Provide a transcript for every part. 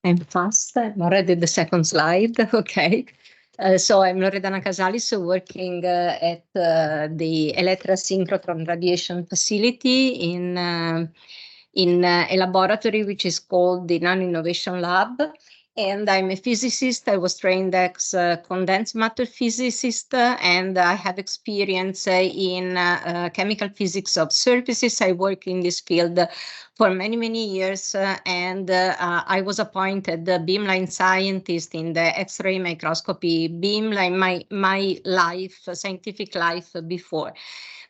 I'm fast. I'm already the second slide. Okay. So I'm Loredana Casalis, working at the Elettra Syncrotrone radiation facility in a laboratory which is called the Nano Innovation Lab. And I'm a physicist. I was trained as a condensed matter physicist, and I have experience in chemical physics of surfaces. I work in this field for many, many years, and I was appointed the beamline scientist in the X-ray microscopy beamline, my life, scientific life before.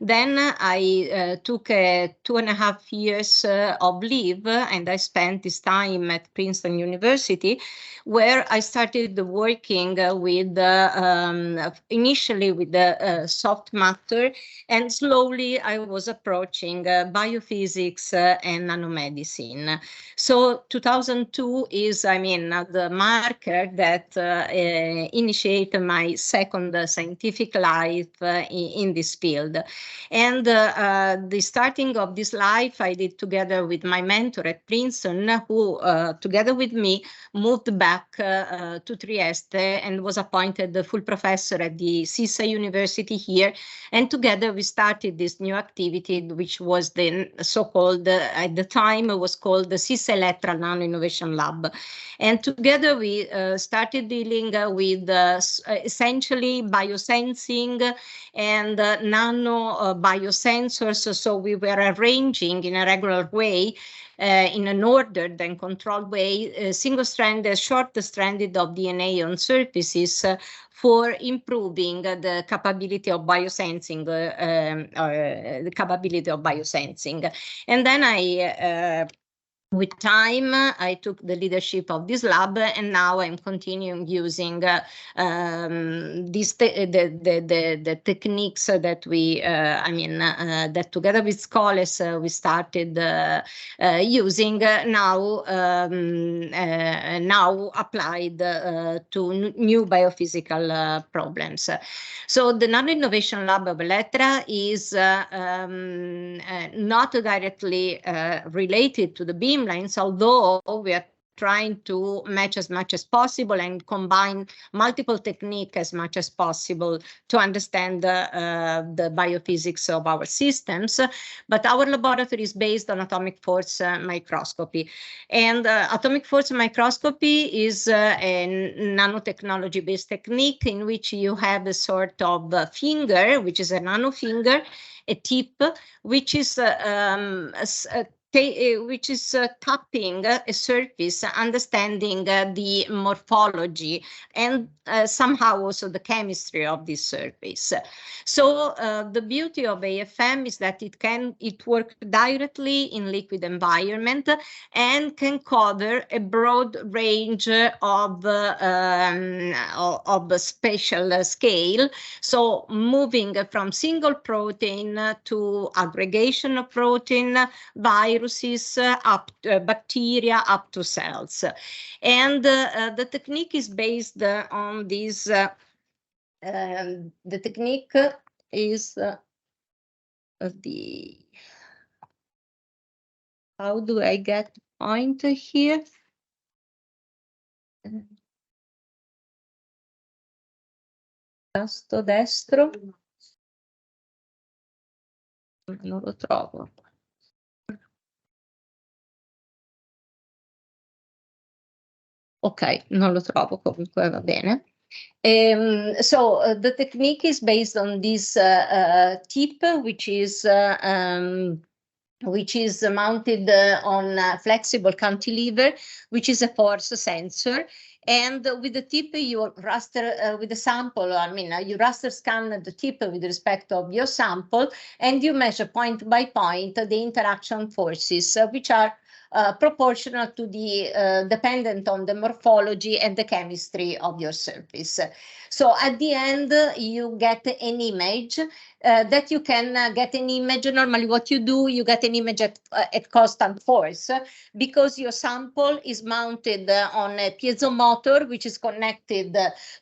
Then I took 2.5 years of leave, and I spent this time at Princeton University, where I started working with initially with the soft matter, and slowly I was approaching biophysics and nanomedicine. So 2002 is, the marker that initiated my second scientific life in this field. And the starting of this life I did together with my mentor at Princeton, who together with me moved back to Trieste and was appointed the full professor at the SISA University here. And together we started this new activity, which was the so-called, at the time it was called the SISA Elettra Nano Innovation Lab. And together we started dealing with essentially biosensing and nano biosensors. So we were arranging in a regular way, in an ordered and controlled way, single-stranded, short-stranded of DNA on surfaces for improving the capability of biosensing, And then with time, I took the leadership of this lab, and now I'm continuing using the techniques that we, that together with Casalis we started using now applied to new biophysical problems. So the Nano Innovation Lab of Elettra is not directly related to the beam lines, although we are trying to match as much as possible and combine multiple techniques as much as possible to understand the biophysics of our systems. But our laboratory is based on atomic force microscopy. And atomic force microscopy is a nanotechnology-based technique in which you have a sort of finger, which is a nano finger, a tip, which is tapping a surface, understanding the morphology and somehow also the chemistry of this surface. So the beauty of AFM is that it works directly in liquid environment and can cover a broad range of spatial scale. So moving from single protein to aggregation of protein, viruses, up to bacteria, up to cells. And the technique is based on this, the technique is how do I get point here? Tasto destro. Non lo trovo. Ok, non lo trovo, comunque va bene. So the technique is based on this tip, which is mounted on a flexible cantilever, which is a force sensor. And with the tip, you raster with the sample, you raster scan the tip with respect of your sample, and you measure point by point the interaction forces, which are proportional to the dependent on the morphology and the chemistry of your surface. So at the end, you get an image that you can get an image. Normally what you do, you get an image at constant force, because your sample is mounted on a piezomotor, which is connected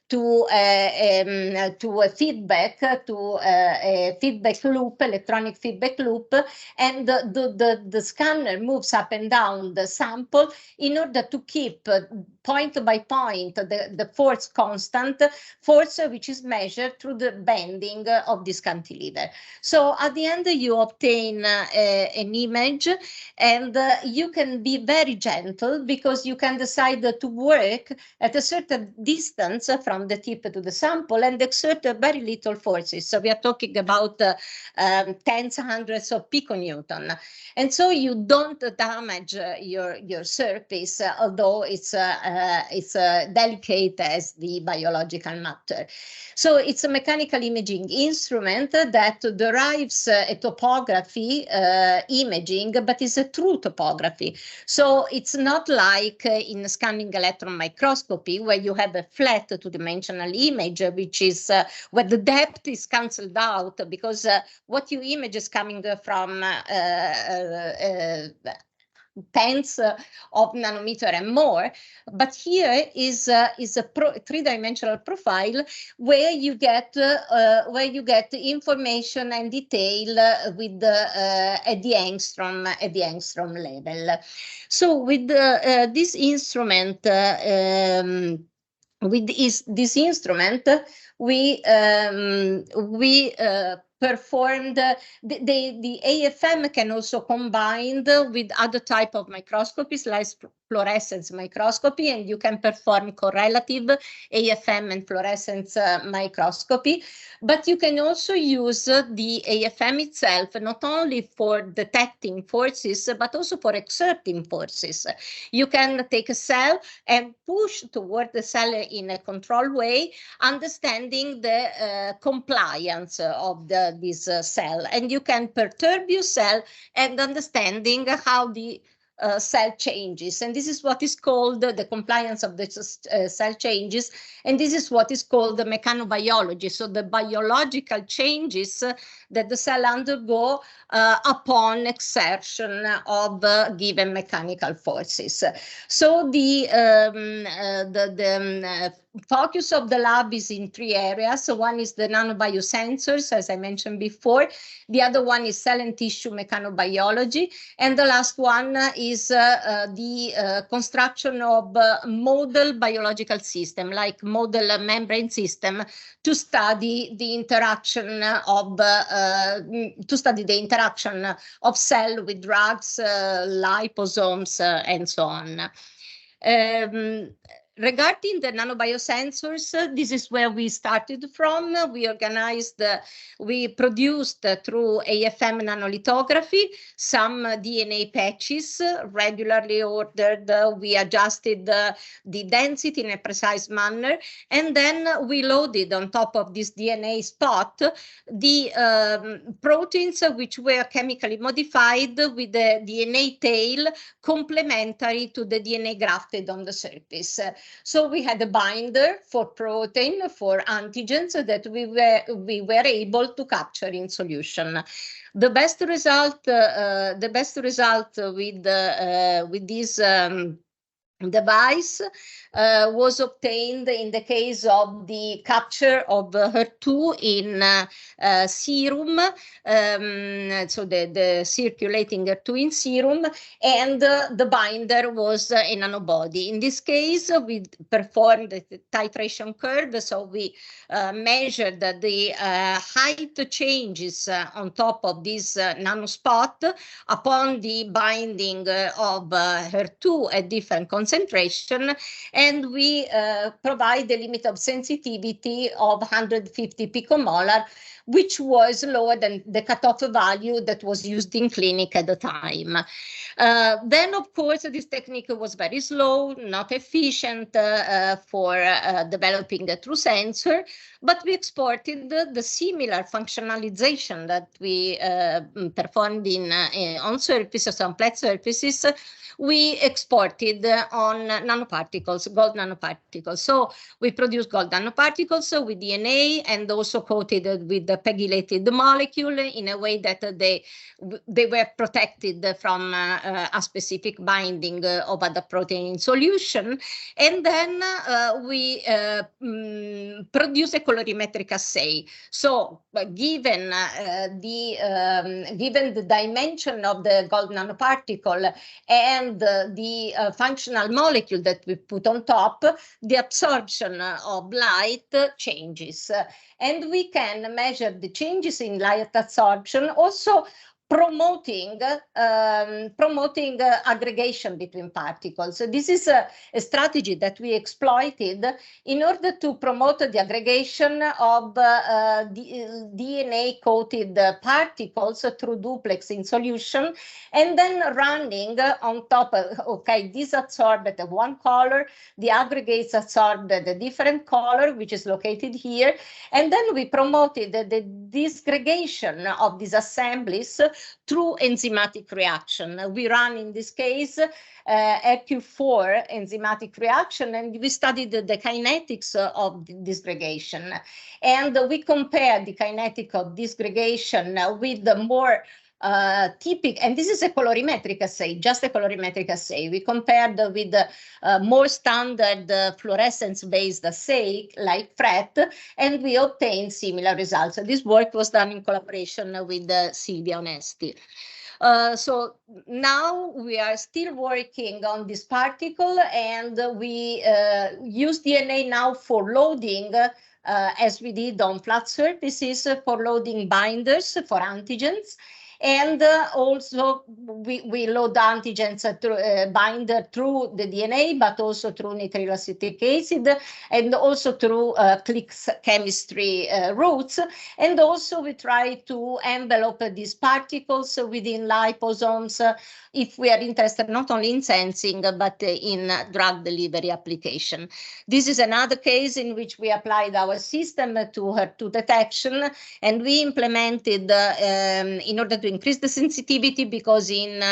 to a feedback, a feedback loop, electronic feedback loop, and the scanner moves up and down around the sample in order to keep point by point the force constant, force which is measured through the bending of this cantilever. So at the end you obtain an image, and you can be very gentle because you can decide to work at a certain distance from the tip to the sample and exert very little forces. So we are talking about tens, hundreds of piconewton. And so you don't damage your surface, although it's delicate as the biological matter. So it's a mechanical imaging instrument that derives a topography imaging, but is a true topography. So it's not like in scanning electron microscopy, where you have a flat two-dimensional image, which is where the depth is cancelled out because what you image is coming from tens of nanometer and more. But here is a three-dimensional profile where you get information and detail with at the angstrom level. So with this instrument, we performed the AFM can also combined with other type of microscopies like fluorescence microscopy, and you can perform correlative AFM and fluorescence microscopy. But you can also use the AFM itself not only for detecting forces but also for exerting forces. You can take a cell and push toward the cell in a controlled way, understanding the compliance of this cell, and you can perturb your cell and understanding how the cell changes, and this is what is called the compliance of the cell changes, and this is what is called the mechanobiology, so the biological changes that the cell undergo upon exertion of given mechanical forces. So the focus of the lab is in three areas. So one is the nanobiosensors, as I mentioned before. The other one is cell and tissue mechanobiology. And the last one is the construction of model biological system, like model membrane system, to study the interaction of cell with drugs, liposomes, and so on. Regarding the nanobiosensors, this is where we started from. We produced through AFM nanolithography some DNA patches regularly ordered. We adjusted the density in a precise manner, and then we loaded on top of this DNA spot the proteins which were chemically modified with the DNA tail complementary to the DNA grafted on the surface. So we had a binder for protein, for antigens that we were able to capture in solution. The best result with this device was obtained in the case of the capture of HER2 in serum, so the circulating HER2 in serum, and the binder was a nanobody. In this case, we performed the titration curve, so we measured the height changes on top of this nanospot upon the binding of HER2 at different concentration, and we provide the limit of sensitivity of 150 picomolar, which was lower than the cutoff value that was used in clinic at the time. Then, of course, this technique was very slow, not efficient for developing a true sensor, but we exported the similar functionalization that we performed on surfaces, on flat surfaces. We exported on nanoparticles, gold nanoparticles. So we produced gold nanoparticles with DNA and also coated with pegylated molecule in a way that they were protected from a specific binding of other protein in solution. And then we produce a colorimetric assay. So given the dimension of the gold nanoparticle and the functional molecule that we put on top, the absorption of light changes. And we can measure the changes in light absorption, also promoting aggregation between particles. So this is a strategy that we exploited in order to promote the aggregation of DNA-coated particles through duplex in solution, and then running on top of, okay, this absorbed at one color, the aggregates absorbed at a different color, which is located here, and then we promoted the disgregation of these assemblies through enzymatic reaction. We run, in this case, RQ4 enzymatic reaction, and we studied the kinetics of the disgregation. And we compared the kinetic of disgregation with the more typical, and this is a colorimetric assay, just a colorimetric assay. We compared with the more standard fluorescence-based assay like FRET, and we obtained similar results. So this work was done in collaboration with Silvia Onesti. So now we are still working on this particle, and we use DNA now for loading, as we did on flat surfaces, for loading binders for antigens. And also we load antigens through binder through the DNA, but also through nitryl acetic acid, and also through click chemistry routes. And also we try to envelope these particles within liposomes if we are interested not only in sensing, but in drug delivery application. This is another case in which we applied our system to HER2 detection, and we implemented in order to increase the sensitivity, because in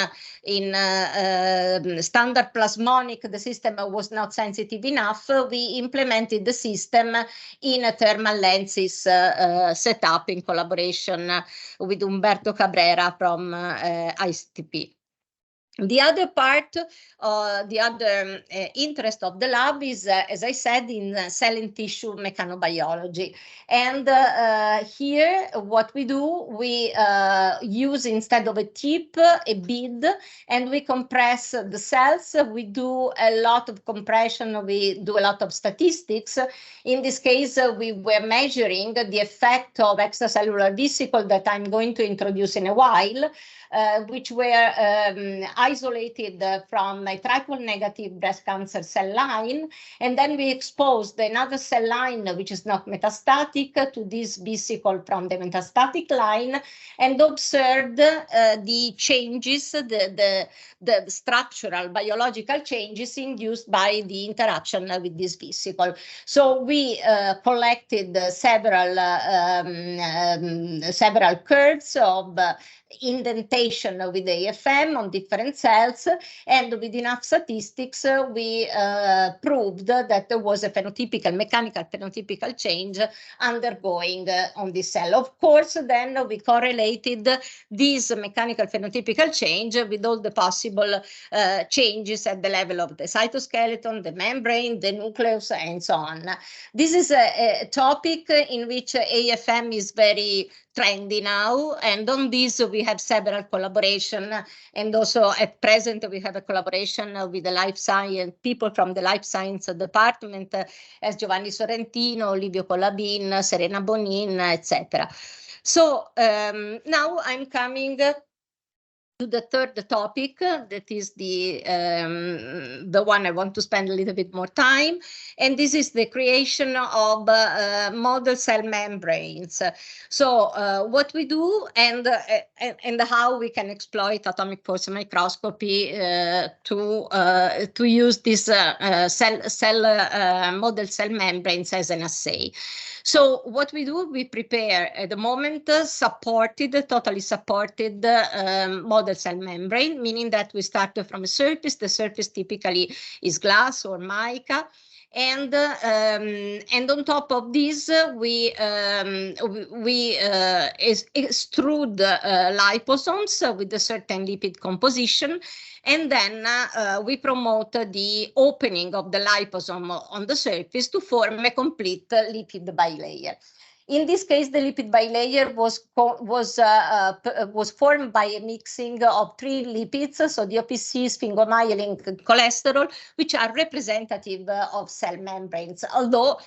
standard plasmonic the system was not sensitive enough. We implemented the system in a thermal lenses setup in collaboration with Umberto Cabrera from ICTP. The other part, the other interest of the lab is, as I said, in cell and tissue mechanobiology. And here, what we do, we use, instead of a tip, a bead, and we compress the cells. We do a lot of compression. We do a lot of statistics. In this case, we were measuring the effect of extracellular vesicle that I'm going to introduce in a while, which were isolated from a triple-negative breast cancer cell line. And then we exposed another cell line, which is not metastatic, to this vesicle from the metastatic line, and observed the changes, the structural biological changes induced by the interaction with this vesicle. So we collected several curves of indentation with AFM on different cells, and with enough statistics we proved that there was a mechanical phenotypical change undergoing on this cell. Of course, then we correlated this mechanical phenotypical change with all the possible changes at the level of the cytoskeleton, the membrane, the nucleus, and so on. This is a topic in which AFM is very trendy now, and on this we have several collaboration, and also at present we have a collaboration with the life science people from the life science department, as Giovanni Sorrentino, Livio Colabin, Serena Bonin, etc. So now I'm coming to the third topic, that is the one I want to spend a little bit more time, and this is the creation of model cell membranes. So what we do, and how we can exploit atomic force microscopy to use this model cell membranes as an assay. So what we do, we prepare at the moment totally supported model cell membrane, meaning that we start from a surface. The surface typically is glass or mica, And on top of this, we extrude liposomes with a certain lipid composition, and then we promote the opening of the liposome on the surface to form a complete lipid bilayer. In this case, the lipid bilayer was formed by a mixing of 3 lipids, so the OPC, sphingomyelin, cholesterol, which are representative of cell membranes, although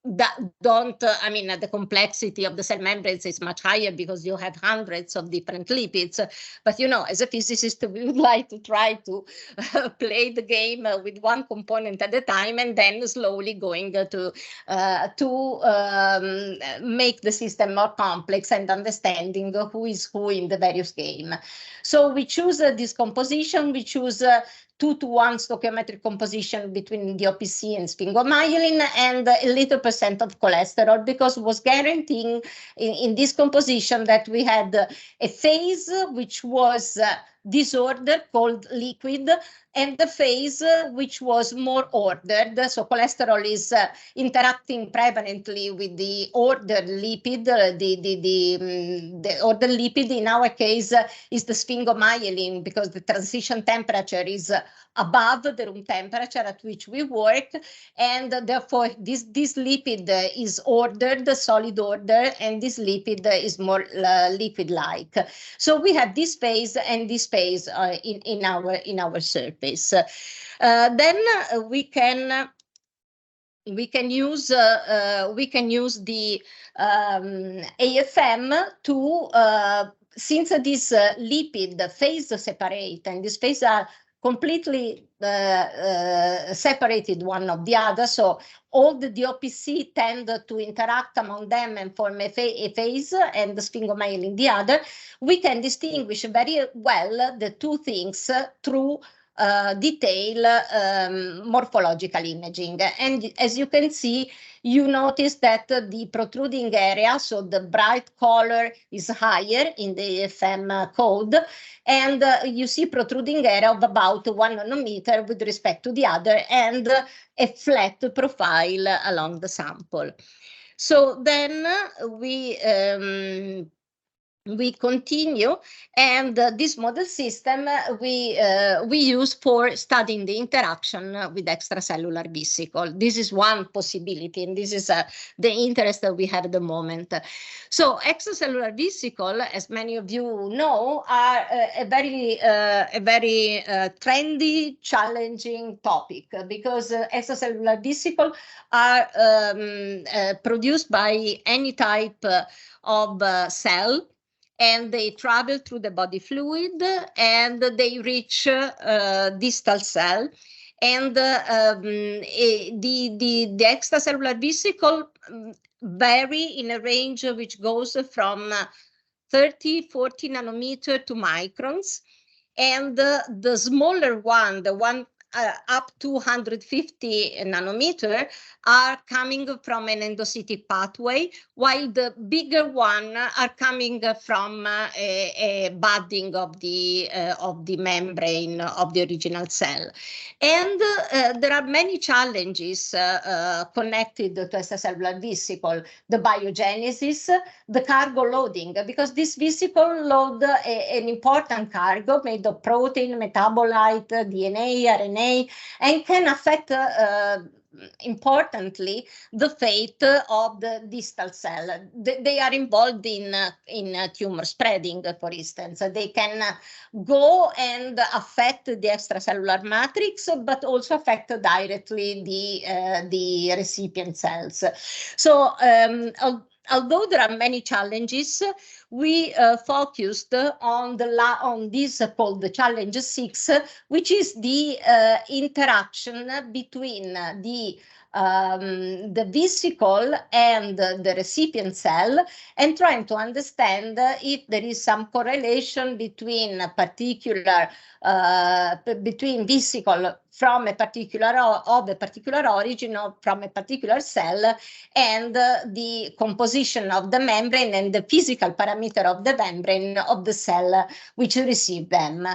the complexity of the cell membranes is much higher because you have hundreds of different lipids. But, as a physicist, we would like to try to play the game with one component at a time, and then slowly going to make the system more complex and understanding who is who in the various game. So we choose this composition. We choose 2-to-1 stoichiometric composition between the OPC and sphingomyelin, and a little percent of cholesterol, because it was guaranteeing in this composition that we had a phase which was disordered, called liquid, and the phase which was more ordered. So cholesterol is interacting prevalently with the ordered lipid. The ordered lipid in our case is the sphingomyelin, because the transition temperature is above the room temperature at which we work, and therefore this lipid is ordered, solid order, and this lipid is more liquid-like. So we have this phase and this phase in our surface. Then we can use the AFM to since this lipid phase separate, and these phases are completely separated one of the other, so all the OPC tend to interact among them and form a phase, and the sphingomyelin the other. We can distinguish very well the two things through detail morphological imaging. And as you can see, you notice that the protruding area, so the bright color, is higher in the AFM code, and you see protruding area of about 1 nanometer with respect to the other, and a flat profile along the sample. So then we continue, and this model system we use for studying the interaction with extracellular vesicle. This is one possibility, and this is the interest that we have at the moment. So extracellular vesicle, as many of you know, are a very trendy, challenging topic, because extracellular vesicle are produced by any type of cell, and they travel through the body fluid, and they reach distal cell. And the extracellular vesicle vary in a range which goes from 30-40 nanometer to microns. And the smaller one, the one up to 150 nanometer, are coming from an endocytic pathway, while the bigger one are coming from a budding of the membrane of the original cell. And there are many challenges connected to extracellular vesicle: the biogenesis, the cargo loading, because this vesicle load an important cargo made of protein, metabolite, DNA, RNA, and can affect importantly the fate of the distal cell. They are involved in tumor spreading, for instance. They can go and affect the extracellular matrix, but also affect directly the recipient cells. So although there are many challenges, we focused on this called the challenge 6, which is the interaction between the vesicle and the recipient cell, and trying to understand if there is some correlation between between vesicle from a particular origin, or from a particular cell, and the composition of the membrane and the physical parameters parameter of the membrane of the cell which receive them.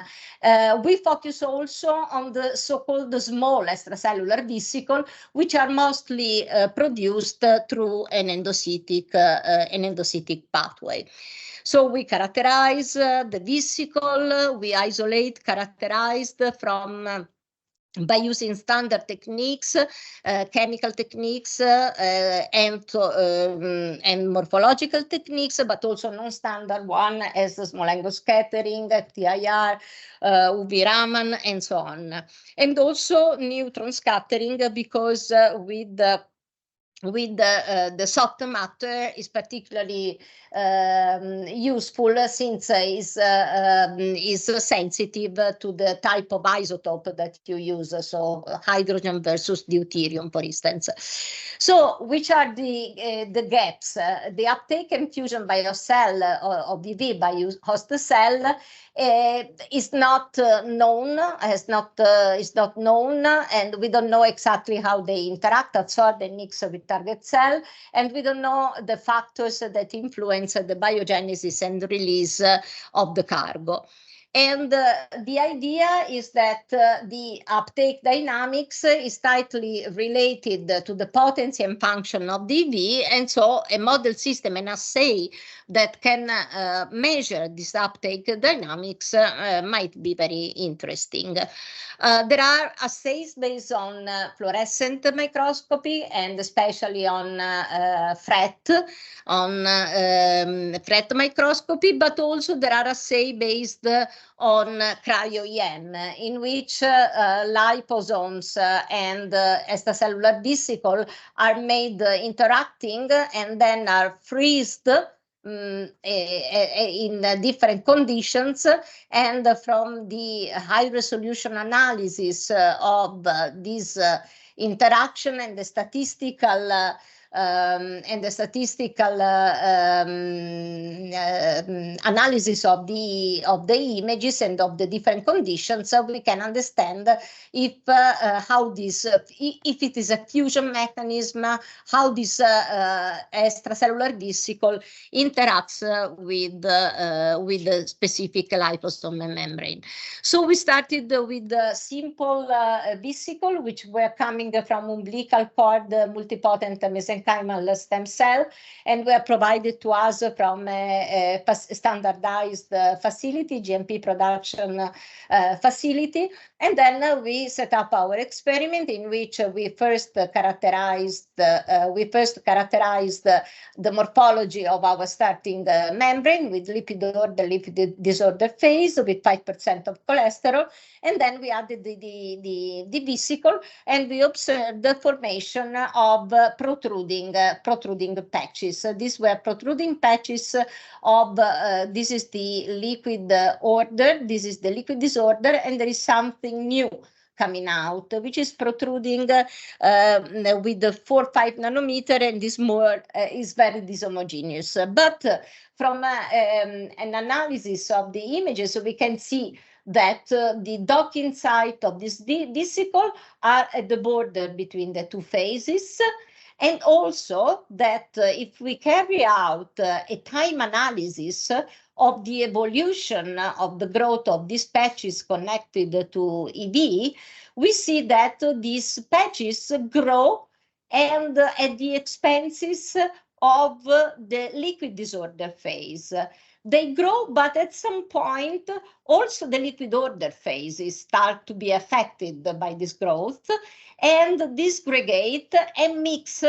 We focus also on the so-called small extracellular vesicle, which are mostly produced through an endocytic pathway. So we characterize the vesicle, we isolate characterized from by using standard techniques, chemical techniques, and morphological techniques, but also non-standard one as the small angle scattering, TIR, UV Raman, and so on. And also neutron scattering, because with the soft matter is particularly useful, since is sensitive to the type of isotope that you use, so hydrogen versus deuterium, for instance. So which are the gaps? The uptake and fusion by a cell of EV by host cell is not known, is not known, and we don't know exactly how they interact, absorb and mix with target cell, and we don't know the factors that influence the biogenesis and release of the cargo. And the idea is that the uptake dynamics is tightly related to the potency and function of the EV, and so a model system, an assay that can measure this uptake dynamics might be very interesting. There are assays based on fluorescent microscopy, and especially on FRET microscopy, but also there are assays based on cryo-EM, in which liposomes and extracellular vesicle are made interacting and then are freezed in different conditions, and from the high resolution analysis of this interaction and the statistical analysis of the images and of the different conditions, we can understand if how this if it is a fusion mechanism, how this extracellular vesicle interacts with the specific liposome membrane. So we started with the simple vesicle, which were coming from umbilical cord multipotent mesenchymal stem cell, and were provided to us from a standardized facility, GMP production facility. And then we set up our experiment, in which we first characterized the morphology of our starting membrane with lipid disorder phase with 5% of cholesterol, and then we added the vesicle, and we observed the formation of protruding patches. These were protruding patches of this is the liquid order, this is the liquid disorder, and there is something new coming out, which is protruding with the 4-5 nanometer, and this more is very dishomogeneous. But from an analysis of the images, we can see that the docking site of this vesicle are at the border between the two phases, and also that if we carry out a time analysis of the evolution of the growth of these patches connected to EV, we see that these patches grow, and at the expenses of the liquid disorder phase. They grow, but at some point also the liquid order phases start to be affected by this growth, and disgregate and mix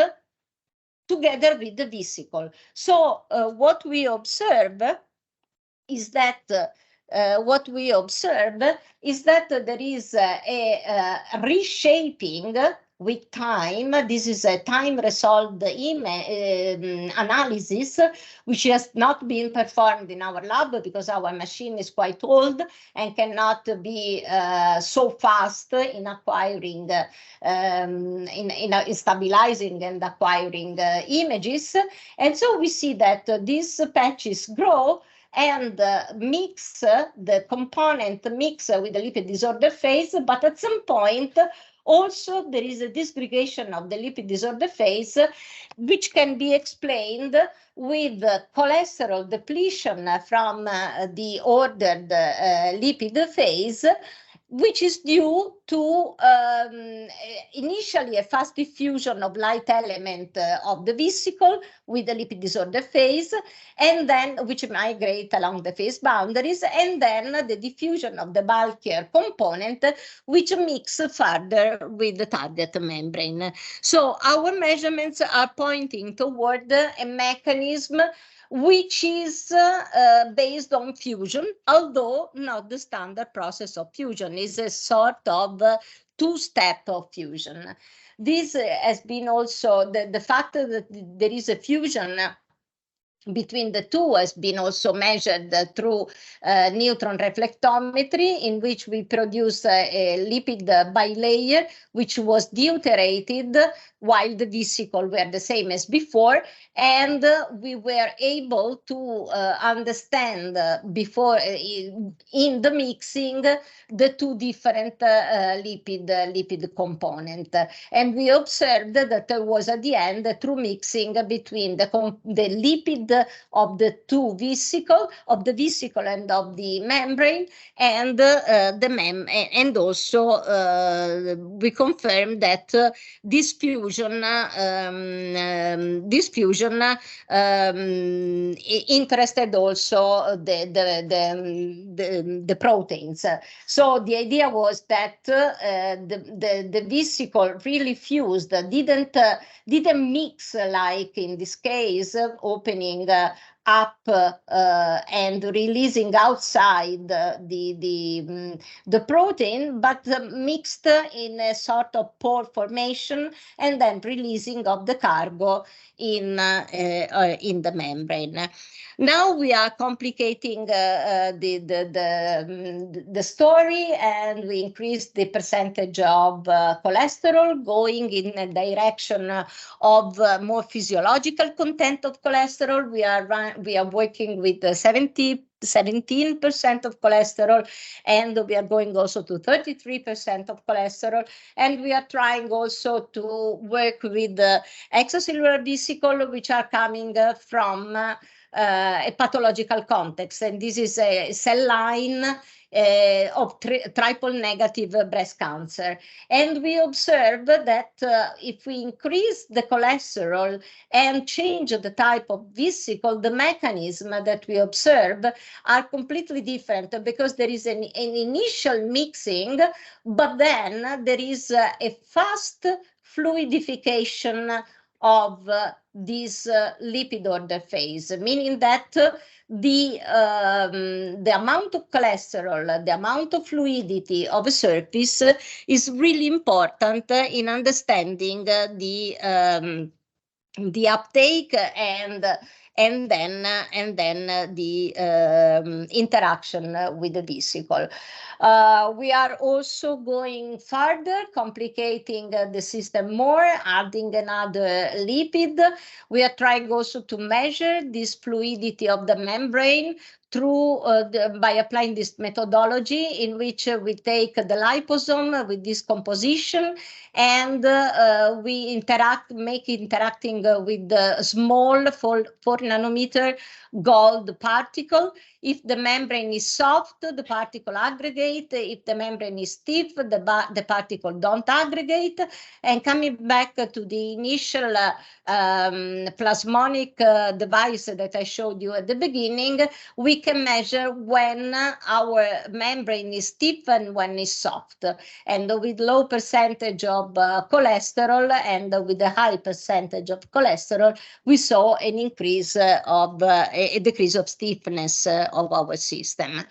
together with the vesicle. So what we observe is that there is a reshaping with time. This is a time-resolved analysis, which has not been performed in our lab because our machine is quite old and cannot be so fast in acquiring, in stabilizing and acquiring images. And so we see that these patches grow and mix the component with the lipid disorder phase, but at some point Also, there is a disgregation of the lipid disorder phase, which can be explained with cholesterol depletion from the ordered lipid phase, which is due to initially a fast diffusion of light element of the vesicle with the lipid disorder phase, and then which migrate along the phase boundaries, and then the diffusion of the bulkier component, which mix further with the target membrane. So our measurements are pointing toward a mechanism which is based on fusion, although not the standard process of fusion. Is a sort of two-step of fusion. This has been also the fact that there is a fusion between the two has been also measured through neutron reflectometry, in which we produce a lipid bilayer which was deuterated while the vesicle were the same as before, and we were able to understand before in the mixing the two different lipid component, and we observed that there was at the end through mixing between the lipid of the two vesicle, of the vesicle and of the membrane, and and also we confirmed that this fusion interested also the proteins. So the idea was that the vesicle really fused, didn't mix like in this case, opening up and releasing outside the protein, but mixed in a sort of pore formation and then releasing of the cargo in the membrane. Now we are complicating the story, and we increase the percentage of cholesterol, going in a direction of more physiological content of cholesterol. We are working with 17% of cholesterol, and we are going also to 33% of cholesterol, and we are trying also to work with extracellular vesicle, which are coming from a pathological context, and this is a cell line of triple negative breast cancer. And we observe that if we increase the cholesterol and change the type of vesicle, the mechanism that we observe are completely different, because there is an initial mixing, but then there is a fast fluidification of this lipid order phase, meaning that the amount of cholesterol, the amount of fluidity of a surface is really important in understanding the uptake and then the interaction with the vesicle. We are also going further, complicating the system more, adding another lipid. We are trying also to measure this fluidity of the membrane through by applying this methodology, in which we take the liposome with this composition, and we make interacting with the small 4 nanometer gold particle. If the membrane is soft, the particle aggregate. If the membrane is stiff, the particle don't aggregate. And coming back to the initial plasmonic device that I showed you at the beginning, we can measure when our membrane is stiff and when it's soft. And with low percentage of cholesterol and with a high percentage of cholesterol, we saw an increase of a decrease of stiffness of our system.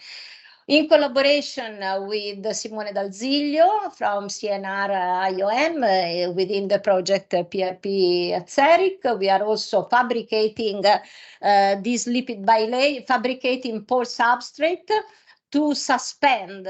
In collaboration with Simone D'Alziglio from CNR IOM within the project PRP at CERIC, we are also fabricating this lipid bilayer, fabricating pore substrate to suspend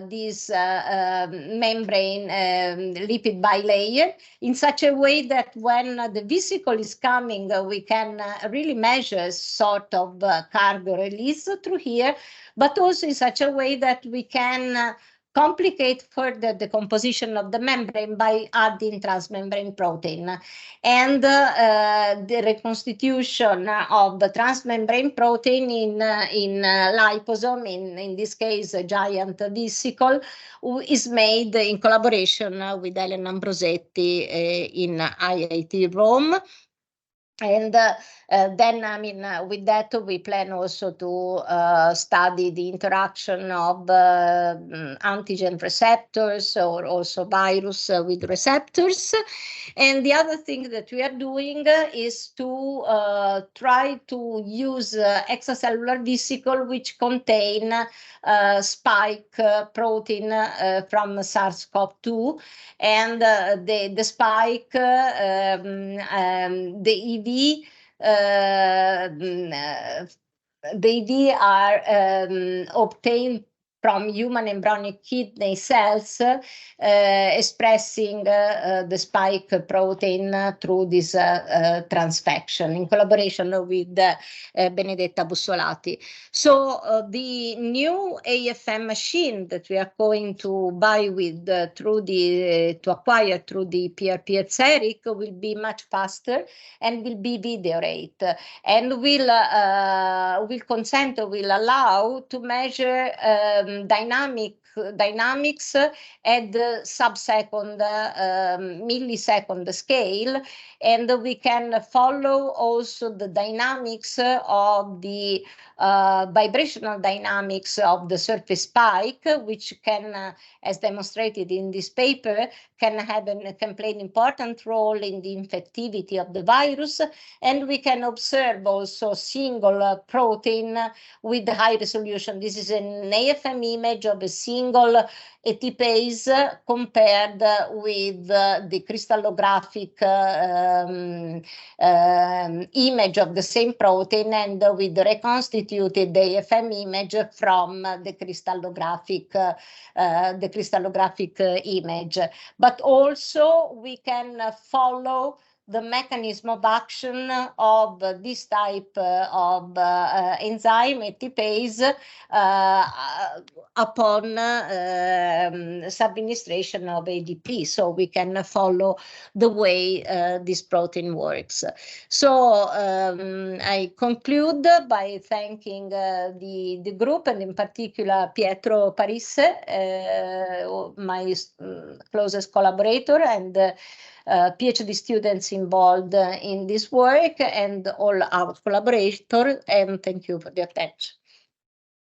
this membrane lipid bilayer in such a way that when the vesicle is coming, we can really measure sort of cargo release through here, but also in such a way that we can complicate further the composition of the membrane by adding transmembrane protein. And the reconstitution of the transmembrane protein in liposome, in this case a giant vesicle, is made in collaboration with Elena Ambrosetti in IIT Rome. And then, I mean, with that, we plan also to study the interaction of antigen receptors or also virus with receptors. And the other thing that we are doing is to try to use extracellular vesicle which contain spike protein from SARS-CoV-2, and the spike, the EV are obtained from human embryonic kidney cells expressing the spike protein through this transfection in collaboration with Benedetta Bussolati. So the new AFM machine that we are going to buy with to acquire through the PRP at CERIC will be much faster and will be video rate, and will allow to measure dynamics at the sub-second millisecond scale, and we can follow also the dynamics of the vibrational dynamics of the surface spike, which can, as demonstrated in this paper, can play an important role in the infectivity of the virus. And we can observe also single protein with high resolution. This is an AFM image of a single ATPase compared with the crystallographic image of the same protein, and with the reconstituted AFM image from the crystallographic image. But also we can follow the mechanism of action of this type of enzyme, ATPase, upon subministration of ADP. So we can follow the way this protein works. So I conclude by thanking the group, and in particular Pietro Parisse, my closest collaborator, and PhD students involved in this work, and all our collaborators, and thank you for the attention.